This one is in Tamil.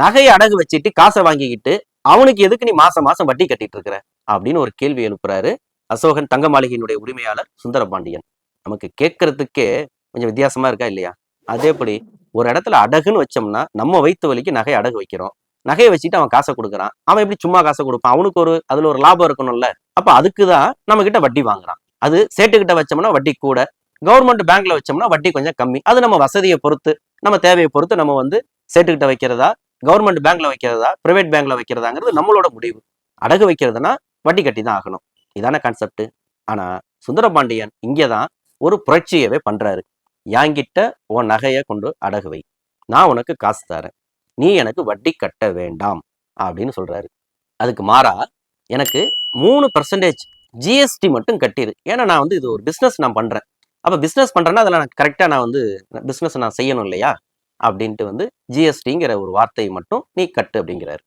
நகையை அடகு வச்சுட்டு காசை வாங்கிக்கிட்டு அவனுக்கு எதுக்கு நீ மாசம் மாசம் வட்டி கட்டிட்டு இருக்கிற அப்படின்னு ஒரு கேள்வி எழுப்புறாரு அசோகன் தங்க மாளிகையினுடைய உரிமையாளர் சுந்தரபாண்டியன். நமக்கு கேட்கறதுக்கே கொஞ்சம் வித்தியாசமா இருக்கா இல்லையா? அதேபடி ஒரு இடத்துல அடகுன்னு வச்சோம்னா நம்ம வயிற்று வலிக்கு நகை அடகு வைக்கிறோம், நகையை வச்சுட்டு அவன் காசை கொடுக்குறான். அவன் எப்படி சும்மா காசை கொடுப்பான்? அவனுக்கு அதுல ஒரு லாபம் இருக்கணும்ல. அப்ப அதுக்குதான் நம்ம கிட்ட வட்டி வாங்குறான். அது சேட்டுக்கிட்ட வச்சோம்னா வட்டி கூட, கவர்மெண்ட் பேங்க்ல வச்சோம்னா வட்டி கொஞ்சம் கம்மி. அது நம்ம வசதியை பொறுத்து, நம்ம தேவையை பொறுத்து நம்ம சேட்டுக்கிட்ட வைக்கிறதா, கவர்மெண்ட் பேங்க்ல வைக்கிறதா, பிரைவேட் பேங்க்ல வைக்கிறதாங்கிறது நம்மளோட முடிவு. அடகு வைக்கிறதுனா வட்டி கட்டி தான் ஆகணும். இதான கான்செப்ட். ஆனா சுந்தரபாண்டியன் இங்கதான் ஒரு புரட்சியவே பண்றாரு. என்கிட்ட உன் நகையை கொண்டு அடகு வை, நான் உனக்கு காசு தரேன், நீ எனக்கு வட்டி கட்ட வேண்டாம் அப்படின்னு சொல்றாரு. அதுக்கு மாறா எனக்கு 3% ஜிஎஸ்டி மட்டும் கட்டிடு. ஏன்னா நான் இது ஒரு பிஸ்னஸ் நான் பண்றேன். அப்ப பிஸ்னஸ் பண்றேன்னா அதில் நான் கரெக்டா நான் பிஸ்னஸ் நான் செய்யணும் இல்லையா அப்படின்ட்டு ஜிஎஸ்டிங்கிற ஒரு வார்த்தையை மட்டும் நீ கட்டு அப்படிங்கிறாரு.